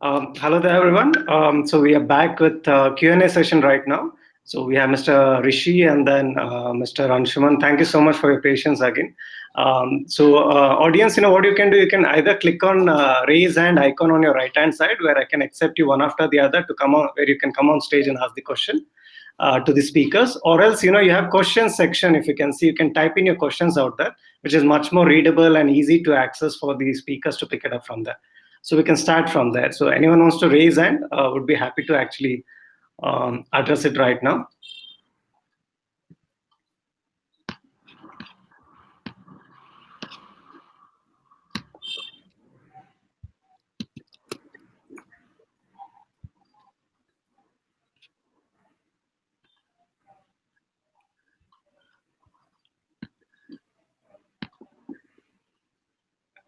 Hello there, everyone. So we are back with Q&A session right now. So we have Mr. Rishi and then Mr. Anshuman. Thank you so much for your patience again. Audience, what you can do, you can either click on raise hand icon on your right hand side, where I can accept you one after the other to come on, where you can come on stage and ask the question to the speakers, or else you have questions section. If you can see, you can type in your questions out there, which is much more readable and easy to access for the speakers to pick it up from there. So we can start from there. So anyone wants to raise hand, would be happy to actually address it right now.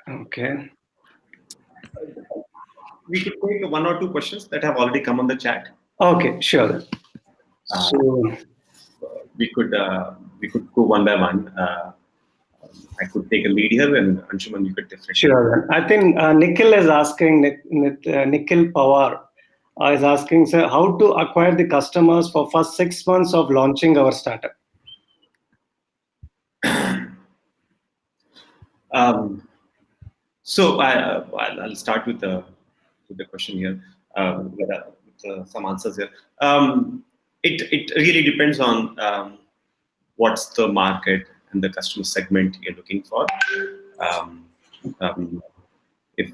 Okay. We could take one or two questions that have already come on the chat. Okay, sure. So we could go one by one. I could take a lead here, and Anshuman, you could definitely. Sure. I think Nikhil is asking, Nikhil Pawar is asking, sir, how to acquire the customers for first 6 months of launching our startup? So I'll start with the question here, with some answers here. It really depends on what's the market and the customer segment you're looking for. If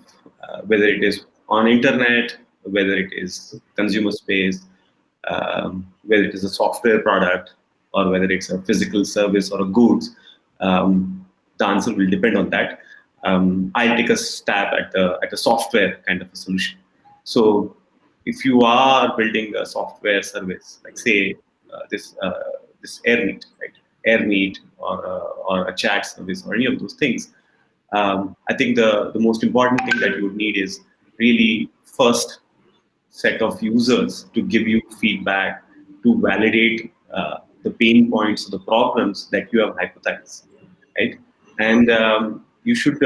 whether it is on internet, whether it is consumer space, whether it is a software product, or whether it's a physical service or a goods, the answer will depend on that. I'll take a stab at a software kind of a solution. So if you are building a software service, like say this AirMeet, right? AirMeet or a chat service or any of those things, I think the most important thing that you would need is really first set of users to give you feedback, to validate the pain points, the problems that you have hypothesized, right? And you should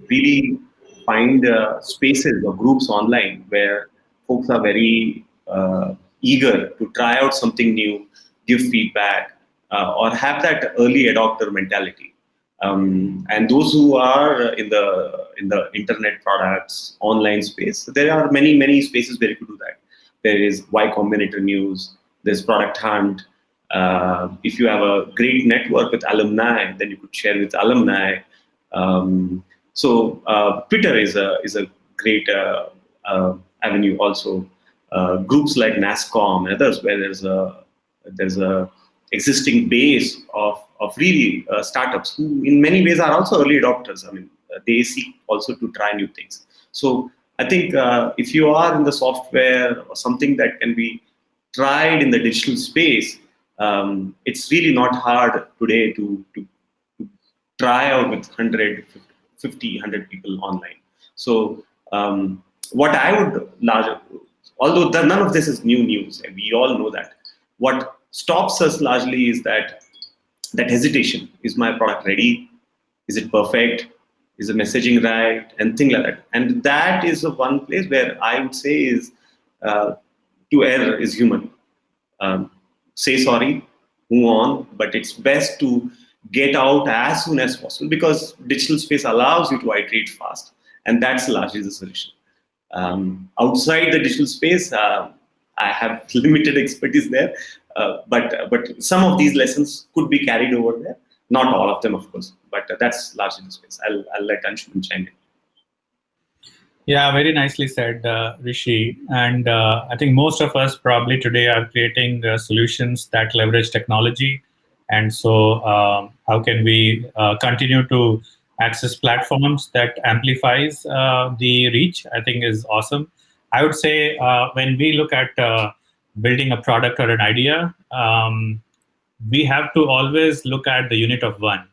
really find spaces or groups online where folks are very eager to try out something new, give feedback, or have that early adopter mentality. And those who are in the internet products online space, there are many spaces where you could do that. There is Y Combinator News, there's Product Hunt. If you have a great network with alumni, then you could share with alumni. Twitter is a great avenue also. Groups like NASCOM and others, where there's a existing base of really startups who in many ways are also early adopters. I mean, they seek also to try new things. So I think if you are in the software or something that can be tried in the digital space, it's really not hard today to try out with 100, 50, 100 people online. So what I would although none of this is new news, and we all know that, what stops us largely is that hesitation. Is my product ready? Is it perfect? Is the messaging right? And things like that. And that is the one place where I would say is to err is human. Say sorry, move on, but it's best to get out as soon as possible, because digital space allows you to iterate fast, and that's largely the solution. Outside the digital space, I have limited expertise there, but some of these lessons could be carried over there. Not all of them, of course, but that's largely the space. I'll let Anshuman chime in. Yeah, very nicely said, Rishi. And I think most of us probably today are creating solutions that leverage technology. And so how can we continue to access platforms that amplifies the reach, I think is awesome. I would say when we look at building a product or an idea, we have to always look at the unit of one.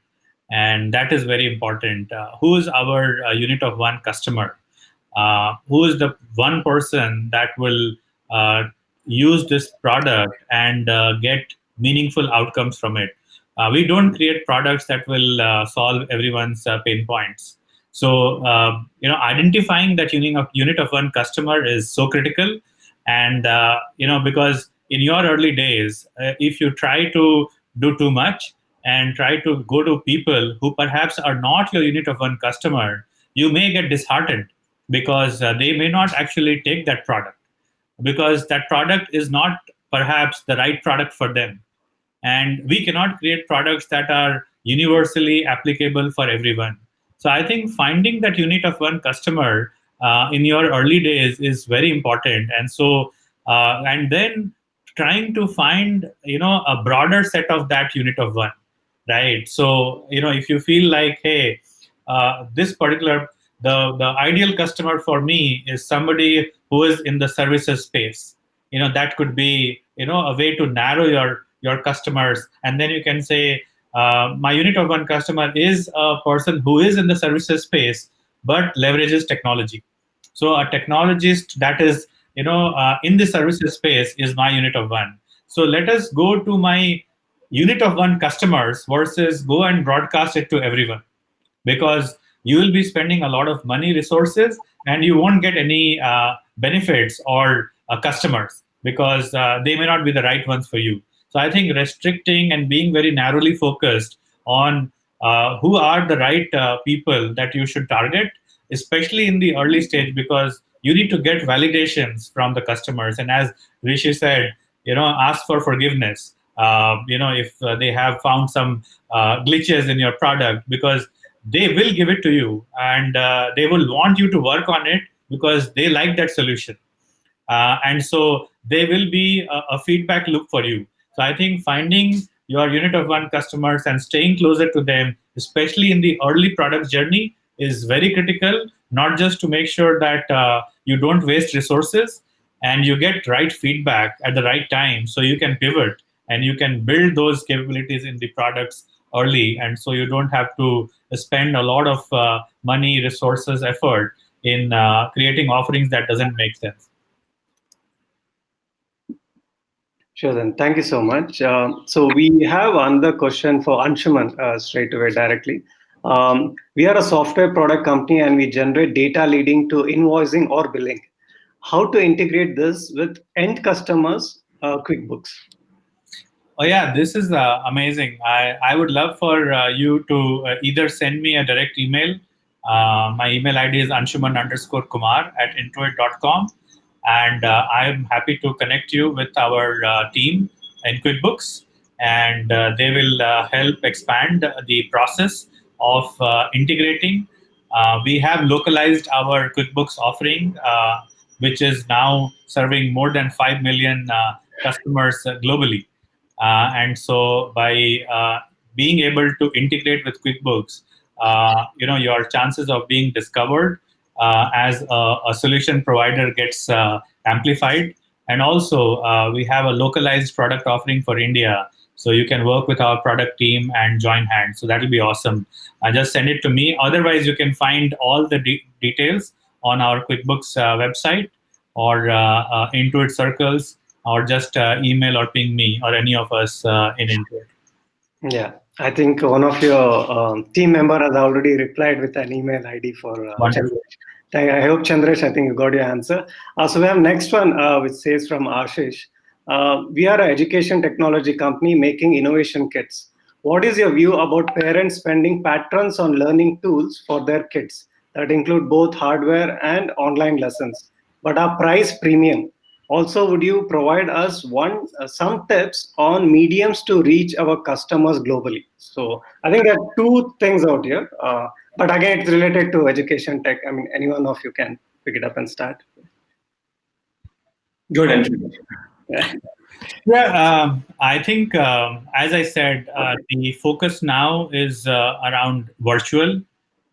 And that is very important. Who is our unit of one customer? Who is the one person that will use this product and get meaningful outcomes from it? We don't create products that will solve everyone's pain points. So identifying that unit of one customer is so critical. And because in your early days, if you try to do too much and try to go to people who perhaps are not your unit of one customer, you may get disheartened because they may not actually take that product, because that product is not perhaps the right product for them. And we cannot create products that are universally applicable for everyone. So I think finding that unit of one customer in your early days is very important. And then trying to find a broader set of that unit of one, right? So if you feel like, hey, this particular the ideal customer for me is somebody who is in the services space. That could be a way to narrow your customers. And then you can say, my unit of one customer is a person who is in the services space but leverages technology. So a technologist that is in the services space is my unit of one. So let us go to my unit of one customers versus go and broadcast it to everyone, because you will be spending a lot of money, resources, and you won't get any benefits or customers, because they may not be the right ones for you. So I think restricting and being very narrowly focused on who are the right people that you should target, especially in the early stage, because you need to get validations from the customers. And as Rishi said, ask for forgiveness. If they have found some glitches in your product, because they will give it to you, and they will want you to work on it because they like that solution. And so they will be a feedback loop for you. So I think finding your unit of one customers and staying closer to them, especially in the early product journey, is very critical, not just to make sure that you don't waste resources and you get right feedback at the right time, so you can pivot and you can build those capabilities in the products early. And so you don't have to spend a lot of money, resources, effort in creating offerings that doesn't make sense. Sure, then. Thank you so much. So we have another question for Anshuman straight away directly. We are a software product company and we generate data leading to invoicing or billing. How to integrate this with end customers' QuickBooks? Oh yeah, this is amazing. I would love for you to either send me a direct email. My email ID is anshuman_kumar at intuit.com. And I'm happy to connect you with our team in QuickBooks. And they will help expand the process of integrating. We have localized our QuickBooks offering, which is now serving more than 5 million customers globally. And so by being able to integrate with QuickBooks, your chances of being discovered as a solution provider gets amplified. And also, we have a localized product offering for India. So you can work with our product team and join hands. So that will be awesome. Just send it to me. Otherwise, you can find all the details on our QuickBooks website or Intuit Circles, or just email or ping me or any of us in Intuit. Yeah, I think one of your team member has already replied with an email ID for Chandresh. I hope Chandresh, I think you got your answer. So we have next one, which says from Ashish. We are an education technology company making innovation kits. What is your view about parents spending patterns on learning tools for their kids that include both hardware and online lessons, but are price premium? Also, would you provide us some tips on mediums to reach our customers globally? So I think there are two things out here, but again, it's related to education tech. I mean, any one of you can pick it up and start. Good entry. Yeah. Yeah, I think, as I said, the focus now is around virtual,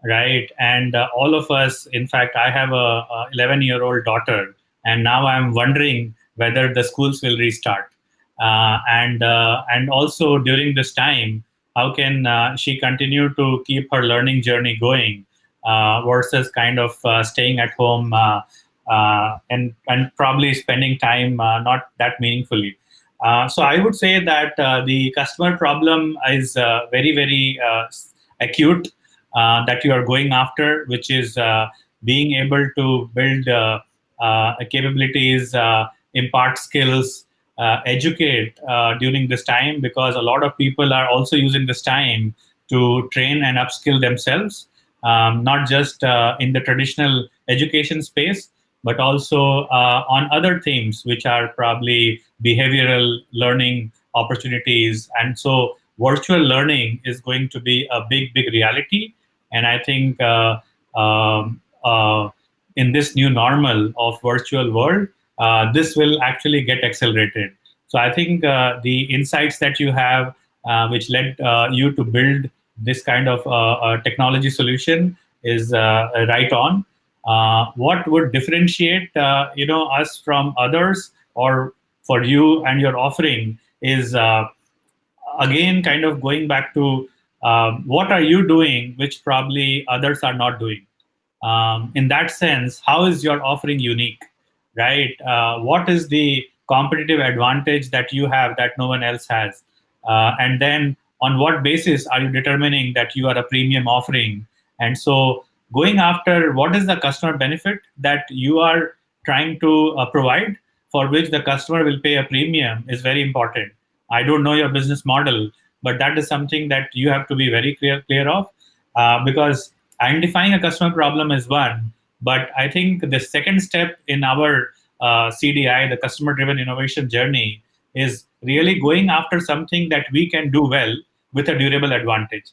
right? And all of us, in fact, I have a 11-year-old daughter, and now I'm wondering whether the schools will restart. And also during this time, how can she continue to keep her learning journey going versus kind of staying at home and probably spending time not that meaningfully. So I would say that the customer problem is very, very acute. that you are going after, which is being able to build capabilities, impart skills, educate during this time, because a lot of people are also using this time to train and upskill themselves, not just in the traditional education space, but also on other themes, which are probably behavioral learning opportunities. And so virtual learning is going to be a big, big reality. And I think in this new normal of virtual world, this will actually get accelerated. So I think the insights that you have, which led you to build this kind of technology solution, is right on. What would differentiate us from others, or for you and your offering, is again kind of going back to what are you doing which probably others are not doing. In that sense, how is your offering unique, right? What is the competitive advantage that you have that no one else has? And then on what basis are you determining that you are a premium offering? And so going after what is the customer benefit that you are trying to provide, for which the customer will pay a premium, is very important. I don't know your business model, but that is something that you have to be very clear of, because identifying a customer problem is one, but I think the second step in our CDI, the customer driven innovation journey, is really going after something that we can do well with a durable advantage.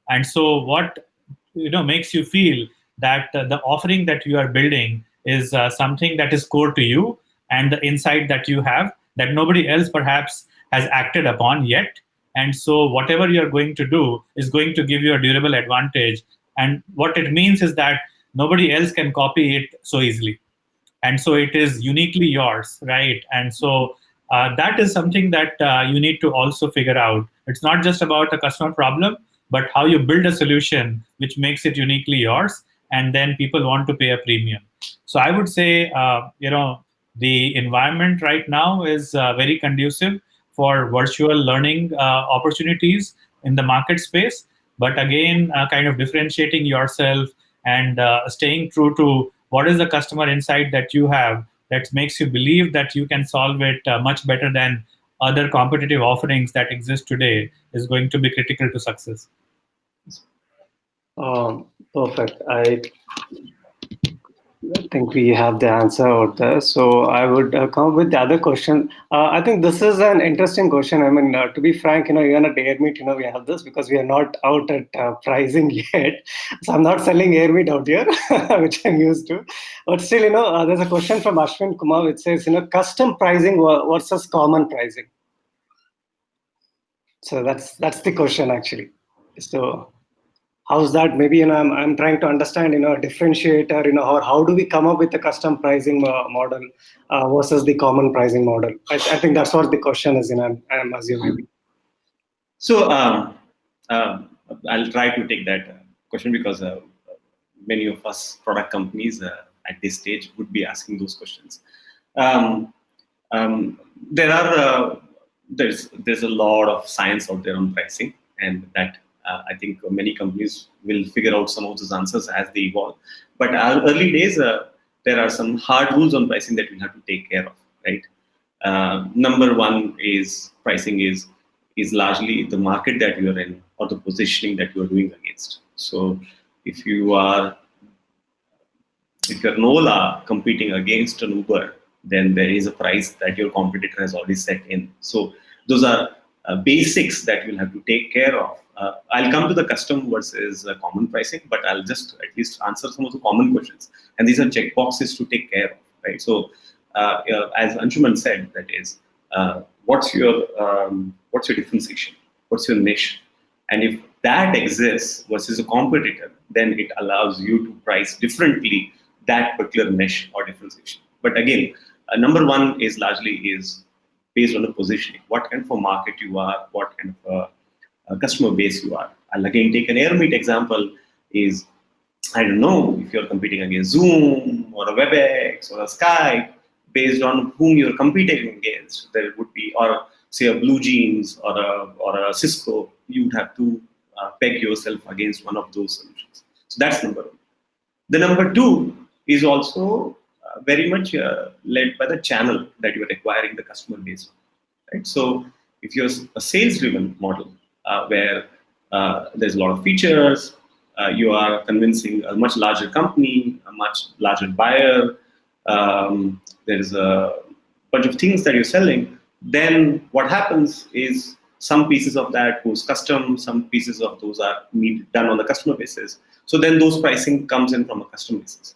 And so what makes you feel that the offering that you are building is something that is core to you, and the insight that you have that nobody else perhaps has acted upon yet. And so whatever you're going to do is going to give you a durable advantage. And what it means is that nobody else can copy it so easily, and so it is uniquely yours, right? And so that is something that you need to also figure out. It's not just about a customer problem, but how you build a solution which makes it uniquely yours, and then people want to pay a premium. So I would say the environment right now is very conducive for virtual learning opportunities in the market space. But again, kind of differentiating yourself and staying true to what is the customer insight that you have that makes you believe that you can solve it much better than other competitive offerings that exist today, is going to be critical to success. Perfect. I think we have the answer out there. So I would come up with the other question. I think this is an interesting question. I mean, to be frank, even at Air Meet, we have this because we are not out at pricing yet. So I'm not selling Air Meet out here, which I'm used to. But still, there's a question from Anshuman Kumar which says, custom pricing versus common pricing. So that's the question actually. So how's that? Maybe I'm trying to understand a differentiator. Or how do we come up with a custom pricing model versus the common pricing model? I think that's what the question is. I'm assuming. So I'll try to take that question, because many of us product companies at this stage would be asking those questions. There are there's a lot of science out there on pricing, and that I think many companies will figure out some of those answers as they evolve. But our early days, there are some hard rules on pricing that we have to take care of, right? Number one is pricing is largely the market that you are in, or the positioning that you are doing against. So if you're an Ola competing against an Uber, then there is a price that your competitor has already set in. So those are basics that you'll have to take care of. I'll come to the custom versus common pricing, but I'll just at least answer some of the common questions. And these are checkboxes to take care of, right? So as Anshuman said, that is, what's your differentiation? What's your niche? And if that exists versus a competitor, then it allows you to price differently that particular niche or differentiation. But again, number one is largely based on the positioning. What kind of a market you are, what kind of a customer base you are. I'll again take an Air Meet example. Is, I don't know if you're competing against Zoom or a WebEx or a Skype. Based on whom you're competing against, there would be, or say a Blue Jeans or a Cisco, you would have to peg yourself against one of those solutions. So that's number one. The number two is also very much led by the channel that you are acquiring the customer base on, right? So if you're a sales-driven model where there's a lot of features, you are convincing a much larger company, a much larger buyer, there's a bunch of things that you're selling, then what happens is some pieces of that goes custom, some pieces of those are done on the customer basis. So then those pricing comes in from a customer basis.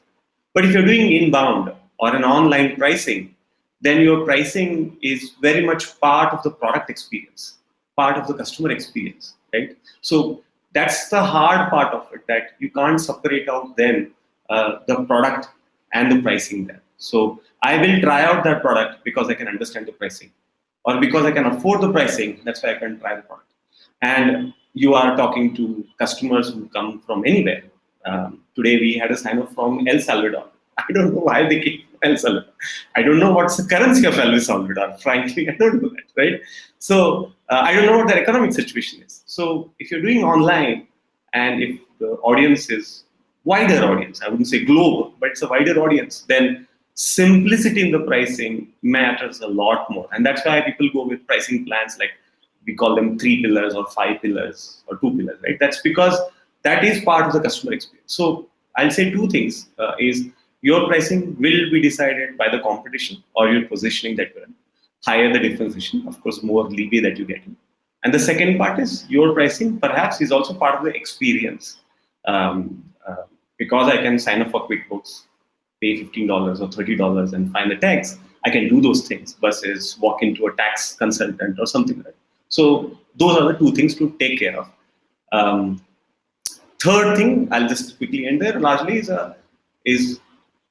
But if you're doing inbound or an online pricing, then your pricing is very much part of the product experience, part of the customer experience, right? So that's the hard part of it, that you can't separate out then the product and the pricing there. So I will try out that product because I can understand the pricing, or because I can afford the pricing, that's why I can try the product. And you are talking to customers who come from anywhere. Today we had a sign up from El Salvador. I don't know why they came from El Salvador. I don't know what's the currency of El Salvador. Frankly, I don't know that, right? So I don't know what their economic situation is. So if you're doing online, and if the audience is wider audience, I wouldn't say global, but it's a wider audience, then simplicity in the pricing matters a lot more. And that's why people go with pricing plans like we call them 3 pillars or 5 pillars or 2 pillars, right? That's because that is part of the customer experience. So I'll say 2 things is your pricing will be decided by the competition or your positioning that you're in. Higher the differentiation, of course, more leeway that you get in. And the second part is your pricing perhaps is also part of the experience. Because I can sign up for QuickBooks, pay $15 or $30 and find the tax, I can do those things versus walk into a tax consultant or something like that. So those are the 2 things to take care of. Third thing, I'll just quickly end there, largely is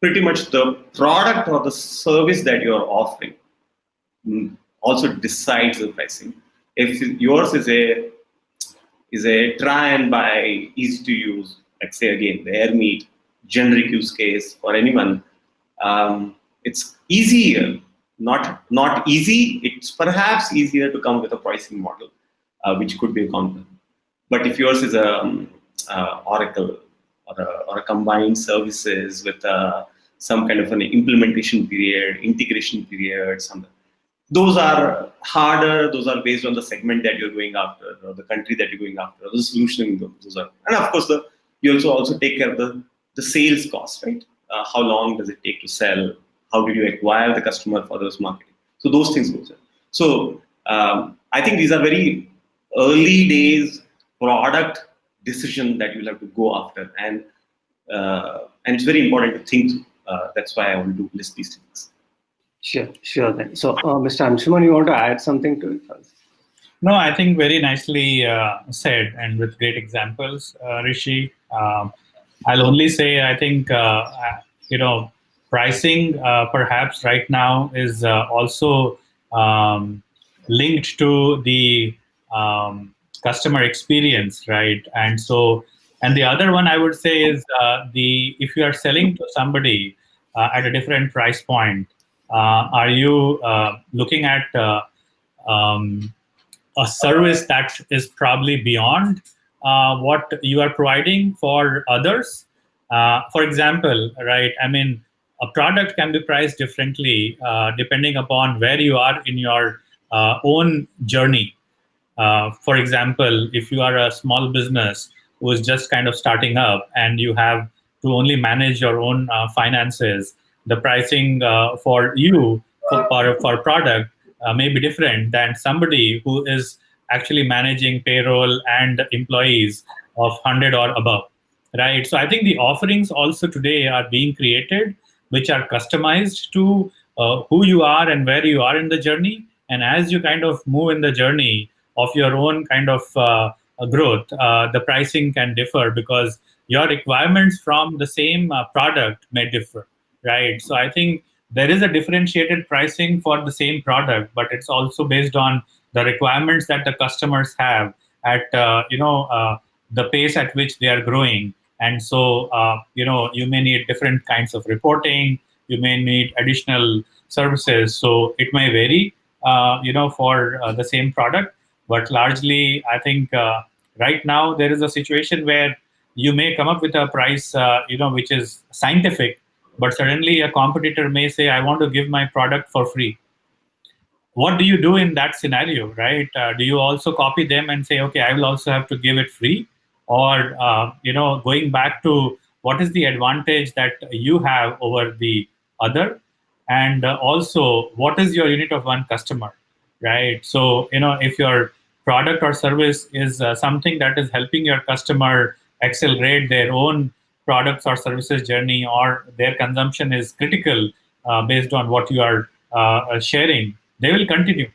pretty much the product or the service that you're offering also decides the pricing. If yours is a try and buy, easy to use, like say again, the AirMeet generic use case for anyone, it's easier, not easy, it's perhaps easier to come with a pricing model, which could be a component. But if yours is a Oracle or a combined services with some kind of an implementation period, integration period, something, those are harder. Those are based on the segment that you're going after, or the country that you're going after, or the solution. Those are, and of course, you also take care of the sales cost, right? How long does it take to sell? How did you acquire the customer for those marketing? So those things go there. So I think these are very early days product decision that you'll have to go after, and it's very important to think through. That's why I want to list these things. Sure then. So, Mr. Anshuman, you want to add something to it? No, I think very nicely said, and with great examples, Rishi. I'll only say I think pricing perhaps right now is also linked to the customer experience, right? And the other one I would say is if you are selling to somebody at a different price point, are you looking at a service that is probably beyond what you are providing for others? For example, right? I mean, a product can be priced differently depending upon where you are in your own journey. For example, if you are a small business who is just kind of starting up and you have to only manage your own finances, the pricing for you for product may be different than somebody who is actually managing payroll and employees of 100 or above, right? So I think the offerings also today are being created, which are customized to who you are and where you are in the journey. And as you kind of move in the journey of your own kind of growth, the pricing can differ because your requirements from the same product may differ, right? So I think there is a differentiated pricing for the same product, but it's also based on the requirements that the customers have at the pace at which they are growing. And so you may need different kinds of reporting, you may need additional services, so it may vary for the same product. But largely, I think Right now, there is a situation where you may come up with a price, which is scientific, but suddenly a competitor may say, "I want to give my product for free." What do you do in that scenario, right? Do you also copy them and say, okay, I will also have to give it free? Or, going back to what is the advantage that you have over the other? And also, what is your unit of one customer, right? So, if your product or service is something that is helping your customer accelerate their own products or services journey, or their consumption is critical based on what you are sharing, they will continue.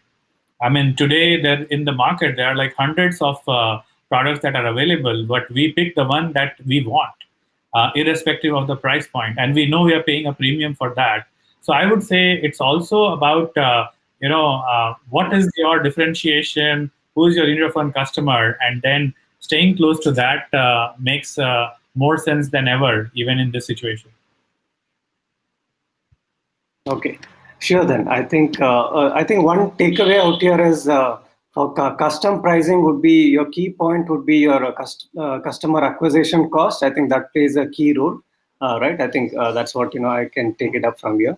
I mean, today there in the market there are like hundreds of products that are available, but we pick the one that we want, irrespective of the price point, and we know we are paying a premium for that. So I would say it's also about what is your differentiation, who is your unique one customer, and then staying close to that makes more sense than ever, even in this situation. Okay, sure then. I think one takeaway out here is for custom pricing would be your key point would be your customer acquisition cost. I think that plays a key role, right? I think that's what I can take it up from here.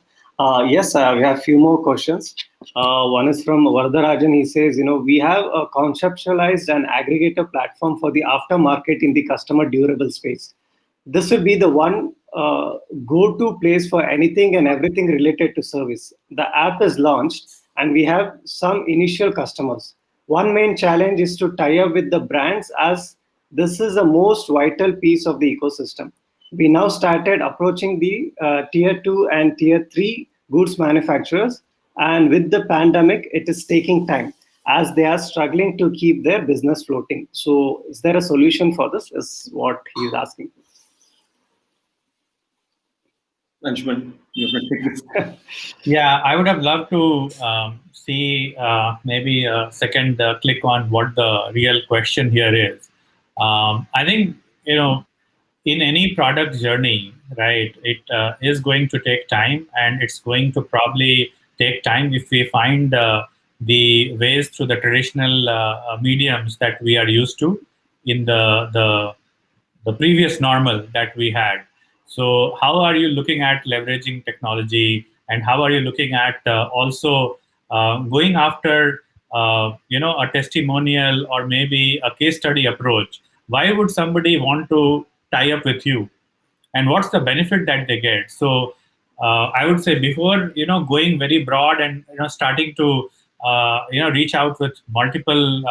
Yes, we have a few more questions. One is from Vardarajan. He says, we have a conceptualized and aggregator platform for the aftermarket in the customer durable space. This will be the one go-to place for anything and everything related to service. The app is launched and we have some initial customers. One main challenge is to tie up with the brands, as this is the most vital piece of the ecosystem. We now started approaching the tier 2 and tier 3 goods manufacturers, and with the pandemic it is taking time as they are struggling to keep their business floating. So is there a solution for this, is what he's asking. Anshuman, you have to take this. Yeah, I would have loved to see maybe a second click on what the real question here is. I think, in any product journey, right, it is going to take time, and it's going to probably take time if we find the ways through the traditional mediums that we are used to in the previous normal that we had. So, how are you looking at leveraging technology, and how are you looking at also going after a testimonial or maybe a case study approach? Why would somebody want to tie up with you, and what's the benefit that they get? So I would say before going very broad and starting to reach out with multiple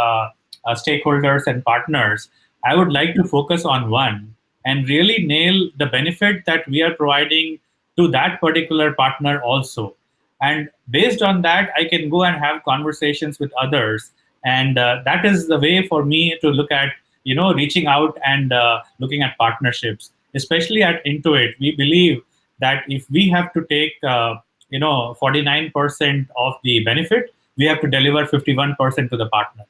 stakeholders and partners, I would like to focus on one and really nail the benefit that we are providing to that particular partner also. And based on that, I can go and have conversations with others, and that is the way for me to look at reaching out and looking at partnerships. Especially at Intuit, we believe that if we have to take 49% of the benefit, we have to deliver 51% to the partner.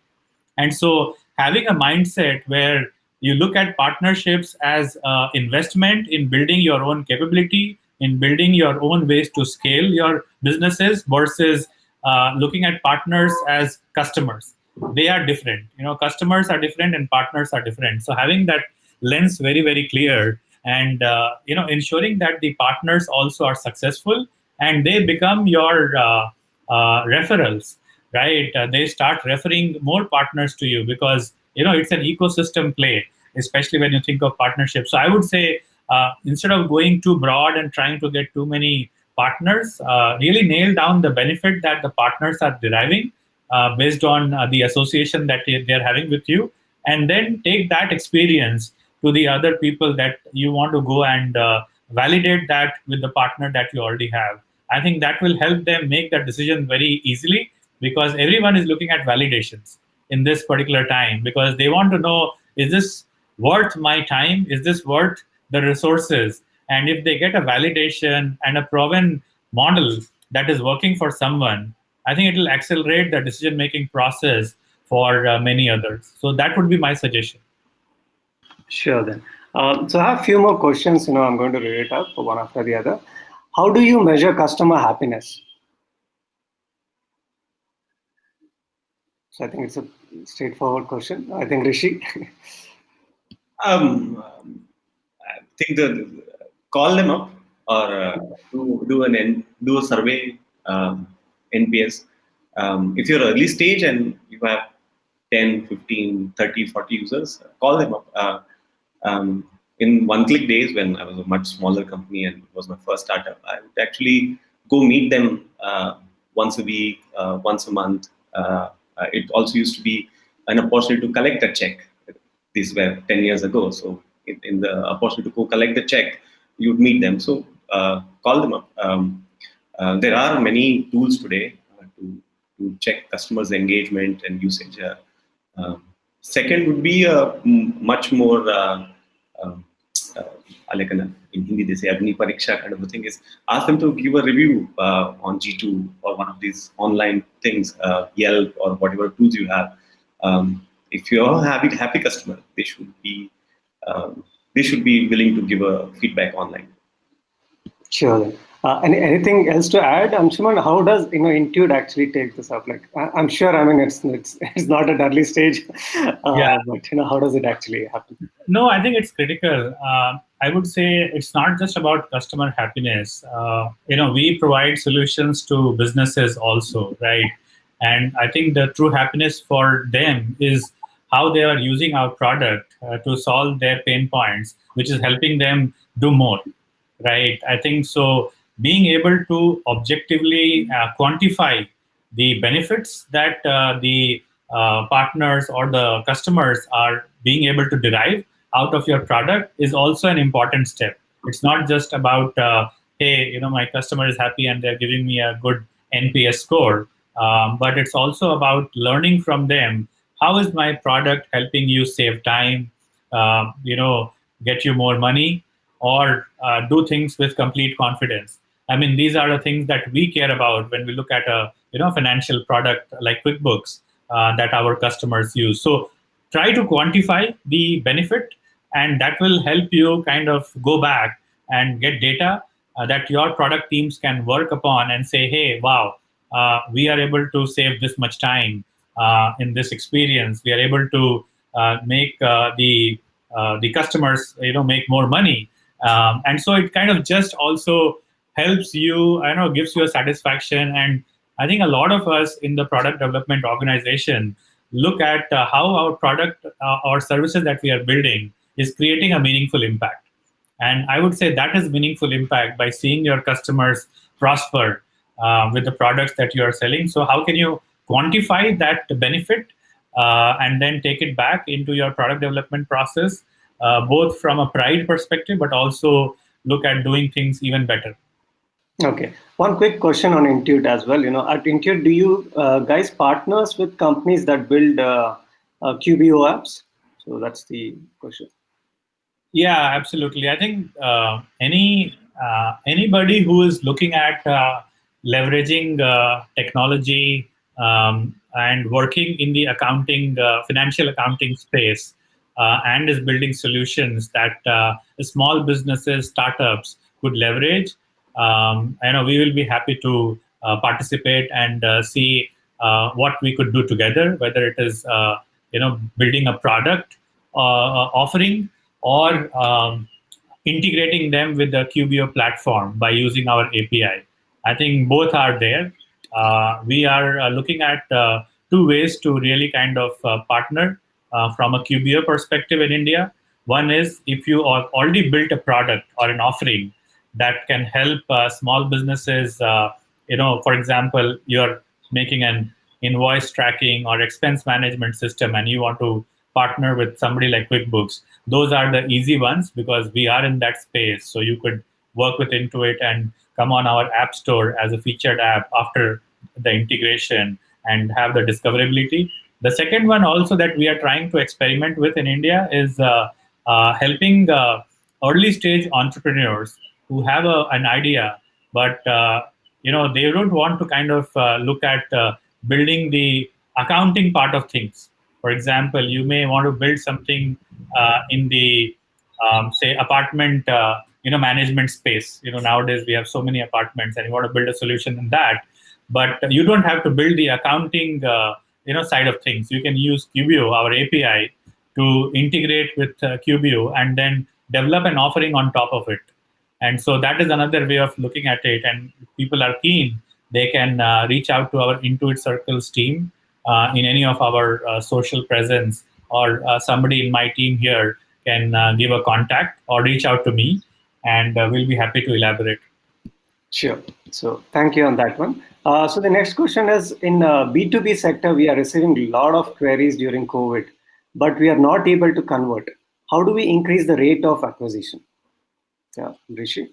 And so having a mindset where you look at partnerships as investment in building your own capability, in building your own ways to scale your businesses, versus looking at partners as customers. They are different. Customers are different and partners are different. So having that lens very, very clear, and ensuring that the partners also are successful and they become your referrals, right? They start referring more partners to you, because it's an ecosystem play, especially when you think of partnerships. So I would say instead of going too broad and trying to get too many partners, really nail down the benefit that the partners are deriving based on the association that they're having with you, and then take that experience to the other people that you want to go and validate that with the partner that you already have. I think that will help them make that decision very easily, because everyone is looking at validations in this particular time, because they want to know, is this worth my time? Is this worth the resources? And if they get a validation and a proven model that is working for someone, I think it will accelerate the decision making process for many others. So that would be my suggestion. Sure then. So I have a few more questions. I'm going to read it up one after the other. How do you measure customer happiness? So I think it's a straightforward question. I think Rishi. I think call them up or do a survey, NPS. If you're early stage and you have 10, 15, 30, 40 users, call them up. In one-click days, when I was a much smaller company and it was my first startup, I would actually go meet them once a week, once a month. It also used to be an opportunity to collect a check. These were 10 years ago. So in the opportunity to go collect the check, you'd meet them. So call them up. There are many tools today to check customers' engagement and usage. Um, Second would be a much more um, uh, like in Hindi they say Agni Pariksha kind of a thing, is ask them to give a review on G2 or one of these online things, Yelp or whatever tools you have. If you're a happy customer, um, they should be willing to give a feedback online. Sure. Then. Anything else to add, Anshuman? How does Intuit actually take this up? Like, I'm sure. I mean, it's not at early stage, Yeah. but how does it actually happen? No, I think it's critical. I would say it's not just about customer happiness. We provide solutions to businesses also, right? And I think the true happiness for them is how they are using our product to solve their pain points, which is helping them do more, right? I think so. Being able to objectively quantify the benefits that the partners or the customers are being able to derive out of your product is also an important step. It's not just about hey, my customer is happy and they're giving me a good NPS score, but it's also about learning from them. How is my product helping you save time? Get you more money, or do things with complete confidence. I mean, these are the things that we care about when we look at a financial product like QuickBooks that our customers use. So try to quantify the benefit, and that will help you kind of go back and get data that your product teams can work upon and say, hey, wow, we are able to save this much time in this experience. We are able to make the customers make more money, and so it kind of just also helps you, gives you a satisfaction. And I think a lot of us in the product development organization look at how our product or services that we are building is creating a meaningful impact. And I would say that is meaningful impact by seeing your customers prosper with the products that you are selling. So how can you quantify that benefit and then take it back into your product development process, both from a pride perspective, but also look at doing things even better. Okay. One quick question on Intuit as well. At Intuit, do you guys partners with companies that build QBO apps? So that's the question. Yeah, absolutely. I think anybody who is looking at leveraging technology and working in the financial accounting space, and is building solutions that small businesses, startups could leverage, I know we will be happy to participate and see what we could do together, whether it is building a product offering, or integrating them with the QBO platform by using our API. I think both are there. We are looking at two ways to really kind of partner from a QBO perspective in India. One is if you have already built a product or an offering that can help small businesses. For example, you're making an invoice tracking or expense management system, and you want to partner with somebody like QuickBooks. Those are the easy ones because we are in that space. So you could work with Intuit and come on our app store as a featured app after the integration and have the discoverability. The second one also that we are trying to experiment with in India is helping early stage entrepreneurs who have an idea, but they don't want to kind of look at building the accounting part of things. For example, you may want to build something in the say apartment management space. Nowadays we have so many apartments, and you want to build a solution in that, but you don't have to build the accounting side of things. You can use Qubio, our API, to integrate with Qubio and then develop an offering on top of it. And so that is another way of looking at it. And if people are keen, they can reach out to our Intuit Circles team in any of our social presence, or somebody in my team here can give a contact or reach out to me, and we'll be happy to elaborate. Sure. So thank you on that one. So the next question is, in B2B sector, we are receiving a lot of queries during COVID, but we are not able to convert. How do we increase the rate of acquisition? Yeah, Rishi.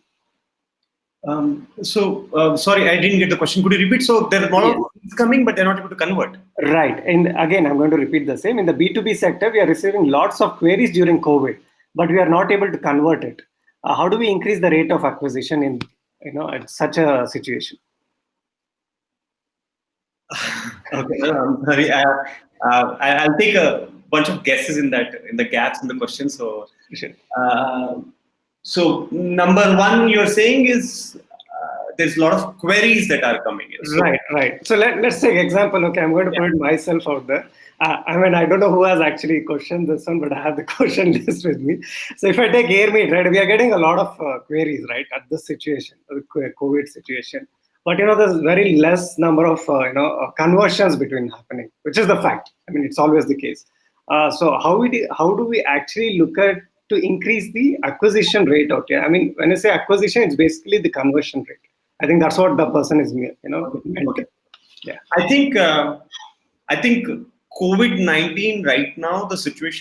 Sorry, I didn't get the question. Could you repeat? So there are a lot of things coming, but they're not able to convert. Right. And again, I'm going to repeat the same. In the B2B sector, we are receiving lots of queries during COVID, but we are not able to convert it. How do we increase the rate of acquisition in at such a situation? Okay, I'm sorry. I'll take a bunch of guesses in the gaps in the question. So, Sure. So number one, you're saying is there's a lot of queries that are coming in. So, Right. So let's take example. Okay, I'm going to put myself out there. I don't know who has actually questioned this one, but I have the question list with me. So if I take AirMeet, right, we are getting a lot of queries, right, at this situation, the COVID situation. But there's very less number of conversions between happening, which is the fact. I mean, it's always the case. So how do we actually look at to increase the acquisition rate out here? I mean, when I say acquisition, it's basically the conversion rate. I think that's what the person is meant. Okay. Yeah. I think COVID-19 right now, the situation